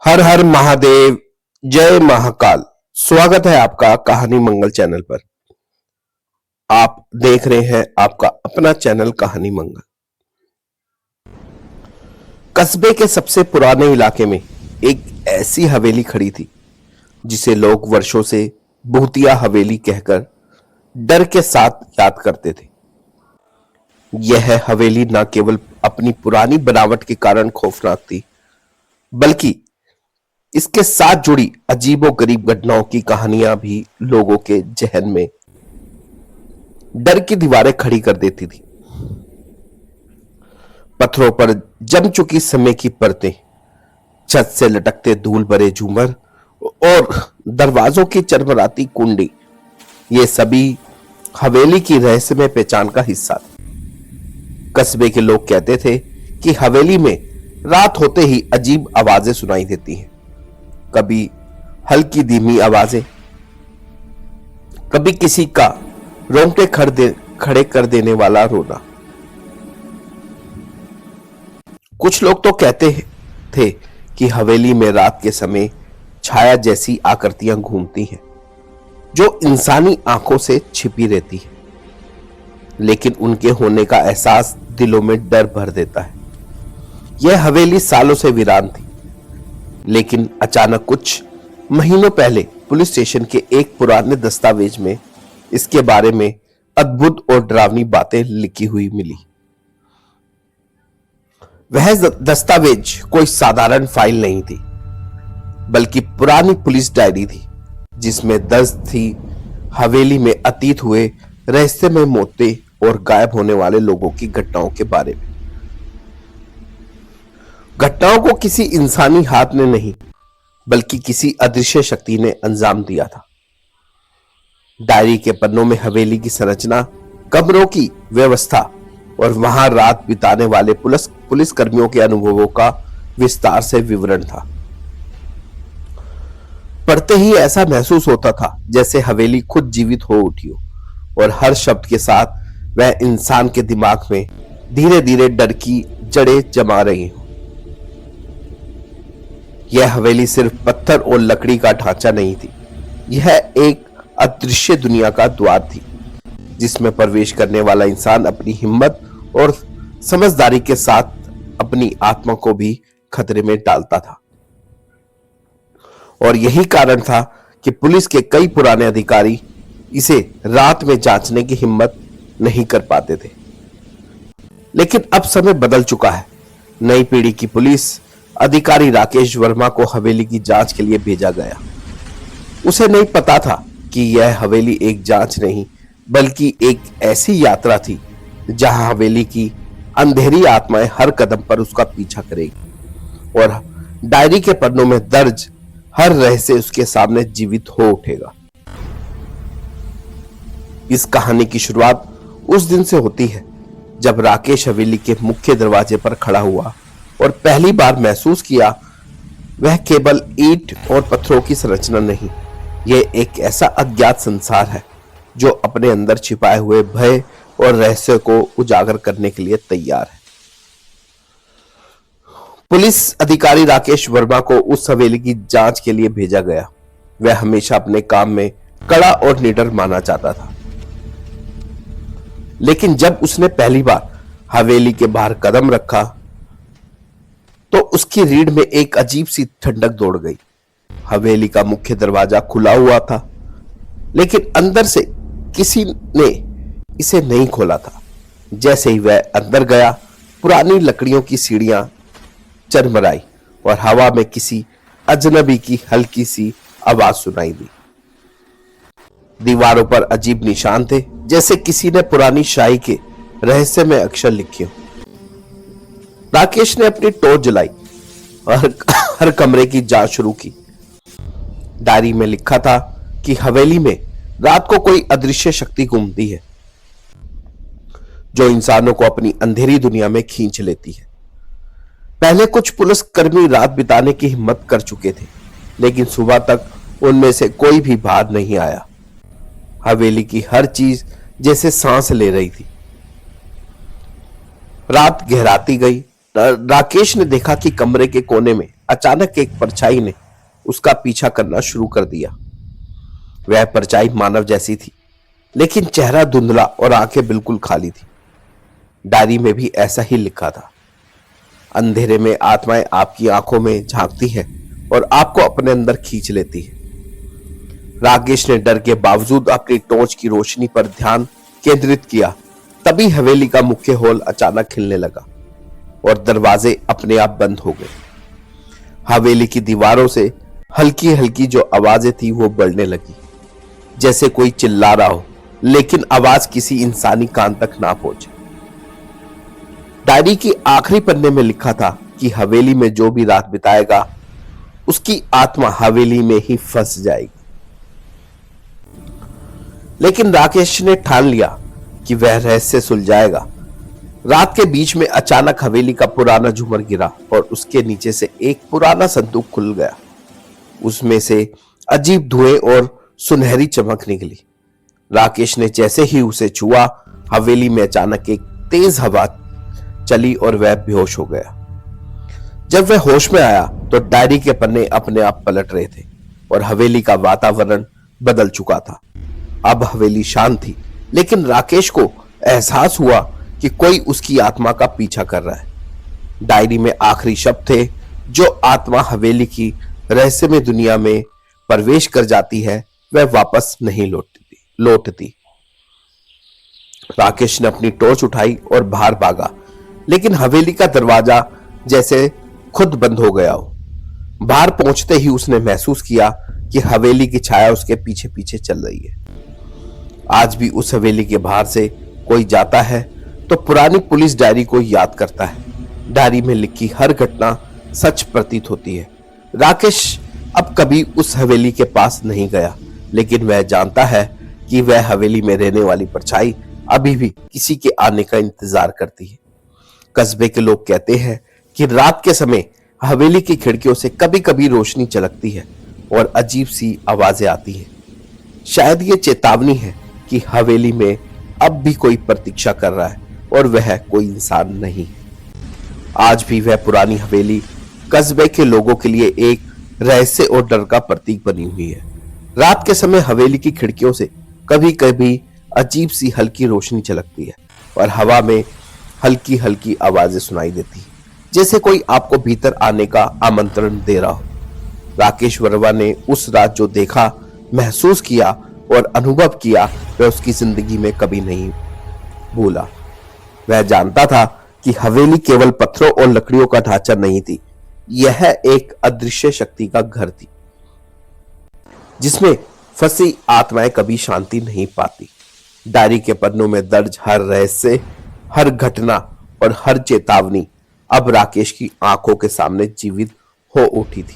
हर हर महादेव। जय महाकाल। स्वागत है आपका कहानी मंगल चैनल पर। आप देख रहे हैं आपका अपना चैनल कहानी मंगल। कस्बे के सबसे पुराने इलाके में एक ऐसी हवेली खड़ी थी जिसे लोग वर्षों से भूतिया हवेली कहकर डर के साथ याद करते थे। यह हवेली न केवल अपनी पुरानी बनावट के कारण खौफनाक थी, बल्कि इसके साथ जुड़ी अजीबोगरीब घटनाओं की कहानियां भी लोगों के जहन में डर की दीवारें खड़ी कर देती थी। पत्थरों पर जम चुकी समय की परतें, छत से लटकते धूल भरे झूमर और दरवाजों की चरमराती कुंडी, ये सभी हवेली की रहस्यमय पहचान का हिस्सा थे। कस्बे के लोग कहते थे कि हवेली में रात होते ही अजीब आवाजें सुनाई देती हैं। कभी हल्की धीमी आवाजें, कभी किसी का रोंगटे खड़े कर देने वाला रोना। कुछ लोग तो कहते थे कि हवेली में रात के समय छाया जैसी आकृतियां घूमती हैं जो इंसानी आंखों से छिपी रहती है, लेकिन उनके होने का एहसास दिलों में डर भर देता है। यह हवेली सालों से वीरान थी, लेकिन अचानक कुछ महीनों पहले पुलिस स्टेशन के एक पुराने दस्तावेज में इसके बारे में अद्भुत और डरावनी बातें लिखी हुई मिली। वह दस्तावेज कोई साधारण फाइल नहीं थी, बल्कि पुरानी पुलिस डायरी थी, जिसमें दर्ज थी हवेली में अतीत हुए रहस्यमय मौतें और गायब होने वाले लोगों की घटनाओं के बारे में। घटनाओं को किसी इंसानी हाथ ने नहीं, बल्कि किसी अदृश्य शक्ति ने अंजाम दिया था। डायरी के पन्नों में हवेली की संरचना, कमरों की व्यवस्था और वहां रात बिताने वाले पुलिस कर्मियों के अनुभवों का विस्तार से विवरण था। पढ़ते ही ऐसा महसूस होता था जैसे हवेली खुद जीवित हो उठी हो और हर शब्द के साथ वह इंसान के दिमाग में धीरे धीरे डर की जड़ें जमा रही हो। यह हवेली सिर्फ पत्थर और लकड़ी का ढांचा नहीं थी, यह एक अदृश्य दुनिया का द्वार थी, जिसमें प्रवेश करने वाला इंसान अपनी हिम्मत और समझदारी के साथ अपनी आत्मा को भी खतरे में डालता था। और यही कारण था कि पुलिस के कई पुराने अधिकारी इसे रात में जांचने की हिम्मत नहीं कर पाते थे। लेकिन अब समय बदल चुका है। नई पीढ़ी की पुलिस अधिकारी राकेश वर्मा को हवेली की जांच के लिए भेजा गया। उसे नहीं पता था कि यह हवेली एक जांच नहीं, बल्कि एक ऐसी यात्रा थी जहां हवेली की अंधेरी आत्माएं हर कदम पर उसका पीछा करेगी और डायरी के पन्नों में दर्ज हर रहस्य उसके सामने जीवित हो उठेगा। इस कहानी की शुरुआत उस दिन से होती है जब राकेश हवेली के मुख्य दरवाजे पर खड़ा हुआ और पहली बार महसूस किया वह केवल ईंट और पत्थरों की संरचना नहीं, यह एक ऐसा अज्ञात संसार है जो अपने अंदर छिपाए हुए भय और रहस्य को उजागर करने के लिए तैयार है। पुलिस अधिकारी राकेश वर्मा को उस हवेली की जांच के लिए भेजा गया। वह हमेशा अपने काम में कड़ा और निडर माना जाता था, लेकिन जब उसने पहली बार हवेली के बाहर कदम रखा तो उसकी रीढ़ में एक अजीब सी ठंडक दौड़ गई। हवेली का मुख्य दरवाजा खुला हुआ था, लेकिन अंदर से किसी ने इसे नहीं खोला था। जैसे ही वह अंदर गया, पुरानी लकड़ियों की सीढ़ियां चरमराई और हवा में किसी अजनबी की हल्की सी आवाज सुनाई दी। दीवारों पर अजीब निशान थे, जैसे किसी ने पुरानी शाही के रहस्यमय अक्षर लिखे हो। राकेश ने अपनी टॉर्च जलाई और हर कमरे की जांच शुरू की। डायरी में लिखा था कि हवेली में रात को कोई अदृश्य शक्ति घूमती है जो इंसानों को अपनी अंधेरी दुनिया में खींच लेती है। पहले कुछ पुलिसकर्मी रात बिताने की हिम्मत कर चुके थे, लेकिन सुबह तक उनमें से कोई भी बाहर नहीं आया। हवेली की हर चीज जैसे सांस ले रही थी। रात गहराती गई। राकेश ने देखा कि कमरे के कोने में अचानक एक परछाई ने उसका पीछा करना शुरू कर दिया। वह परछाई मानव जैसी थी, लेकिन चेहरा धुंधला और आंखें बिल्कुल खाली थी। डायरी में भी ऐसा ही लिखा था, अंधेरे में आत्माएं आपकी आंखों में झांकती हैं और आपको अपने अंदर खींच लेती है। राकेश ने डर के बावजूद अपनी टॉर्च की रोशनी पर ध्यान केंद्रित किया। तभी हवेली का मुख्य हॉल अचानक खिलने लगा और दरवाजे अपने आप बंद हो गए। हवेली की दीवारों से हल्की हल्की जो आवाजें थी वो बढ़ने लगी, जैसे कोई चिल्ला रहा हो, लेकिन आवाज किसी इंसानी कान तक ना पहुंचे। डायरी की आखिरी पन्ने में लिखा था कि हवेली में जो भी रात बिताएगा उसकी आत्मा हवेली में ही फंस जाएगी। लेकिन राकेश ने ठान लिया कि वह रहस्य सुलझाएगा। रात के बीच में अचानक हवेली का पुराना झूमर गिरा और उसके नीचे से एक पुराना संदूक खुल गया। उसमें से अजीब धुएं और सुनहरी चमक निकली। राकेश ने जैसे ही उसे छुआ, हवेली में अचानक एक तेज हवा चली और वह बेहोश हो गया। जब वह होश में आया तो डायरी के पन्ने अपने आप पलट रहे थे और हवेली का वातावरण बदल चुका था। अब हवेली शांत थी, लेकिन राकेश को एहसास हुआ कि कोई उसकी आत्मा का पीछा कर रहा है। डायरी में आखिरी शब्द थे, जो आत्मा हवेली की रहस्यमय दुनिया में प्रवेश कर जाती है वह वापस नहीं लौटती। राकेश ने अपनी टॉर्च उठाई और बाहर भागा, लेकिन हवेली का दरवाजा जैसे खुद बंद हो गया हो। बाहर पहुंचते ही उसने महसूस किया कि हवेली की छाया उसके पीछे पीछे चल रही है। आज भी उस हवेली के बाहर से कोई जाता है तो पुरानी पुलिस डायरी को याद करता है। डायरी में लिखी हर घटना सच प्रतीत होती है। राकेश अब कभी उस हवेली के पास नहीं गया, लेकिन वह जानता है कि वह हवेली में रहने वाली परछाई अभी भी किसी के आने का इंतजार करती है। कस्बे के लोग कहते हैं कि रात के समय हवेली की खिड़कियों से कभी कभी रोशनी चलकती है और अजीब सी आवाजें आती हैं। शायद ये चेतावनी है कि हवेली में अब भी कोई प्रतीक्षा कर रहा है और वह कोई इंसान नहीं। आज भी वह पुरानी हवेली कस्बे के लोगों के लिए एक रहस्य और डर का प्रतीक बनी हुई है। रात के समय हवेली की खिड़कियों से कभी कभी अजीब सी हल्की रोशनी चलकती है और हवा में हल्की हल्की आवाजें सुनाई देती है, जैसे कोई आपको भीतर आने का आमंत्रण दे रहा हो। राकेश वर्मा ने उस रात जो देखा, महसूस किया और अनुभव किया, वह उसकी जिंदगी में कभी नहीं भूला। वह जानता था कि हवेली केवल पत्थरों और लकड़ियों का ढांचा नहीं थी, यह एक अदृश्य शक्ति का घर थी, जिसमें फंसी आत्माएं कभी शांति नहीं पाती। डायरी के पन्नों में दर्ज हर रहस्य, हर घटना और हर चेतावनी अब राकेश की आंखों के सामने जीवित हो उठी थी।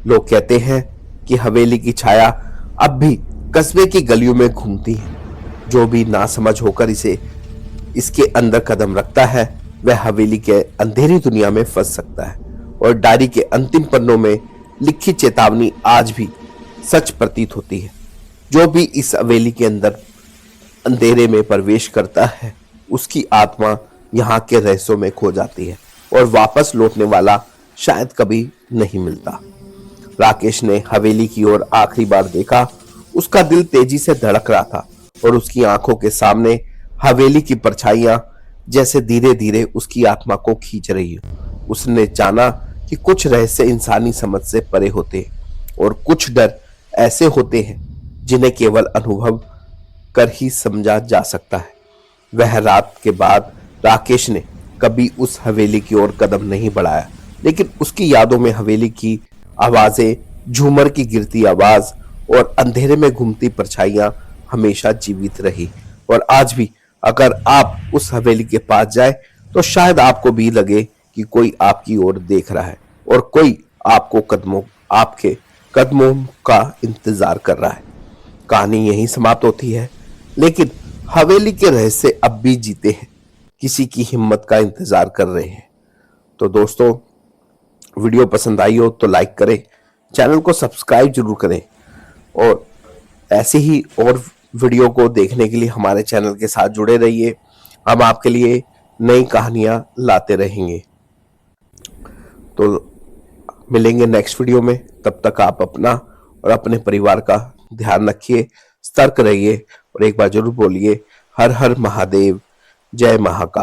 लोग कहते हैं कि हवेली की छाया अब भी कस्बे की गलियों में घूमती है। जो भी नासमझ होकर इसके अंदर कदम रखता है, वह हवेली के अंधेरी दुनिया में फंस सकता है। और डायरी के अंतिम पन्नों में लिखी चेतावनी आज भी सच प्रतीत होती है। जो भी इस हवेली के अंदर अंधेरे में प्रवेश करता है, उसकी आत्मा यहाँ के रहस्यों में खो जाती है और वापस लौटने वाला शायद कभी नहीं मिलता। राकेश ने हवेली की ओर आखिरी बार देखा। उसका दिल तेजी से धड़क रहा था और उसकी आंखों के सामने हवेली की परछाइयां जैसे धीरे धीरे उसकी आत्मा को खींच रही हो। उसने जाना कि कुछ रहस्य इंसानी समझ से परे होते हैं और कुछ डर ऐसे होते हैं जिन्हें केवल अनुभव कर ही समझा जा सकता है। वह रात के बाद राकेश ने कभी उस हवेली की ओर कदम नहीं बढ़ाया, लेकिन उसकी यादों में हवेली की आवाजें, झूमर की गिरती आवाज और अंधेरे में घूमती परछाइयां हमेशा जीवित रही। और आज भी अगर आप उस हवेली के पास जाए तो शायद आपको भी लगे कि कोई आपकी ओर देख रहा है और कोई आपके कदमों का इंतजार कर रहा है। कहानी यहीं समाप्त होती है, लेकिन हवेली के रहस्य अब भी जीते हैं, किसी की हिम्मत का इंतजार कर रहे हैं। तो दोस्तों, वीडियो पसंद आई हो तो लाइक करें, चैनल को सब्सक्राइब जरूर करें और ऐसे ही और वीडियो को देखने के लिए हमारे चैनल के साथ जुड़े रहिए। हम आपके लिए नई कहानियां लाते रहेंगे। तो मिलेंगे नेक्स्ट वीडियो में। तब तक आप अपना और अपने परिवार का ध्यान रखिए, सतर्क रहिए और एक बार जरूर बोलिए हर हर महादेव, जय महाकाल।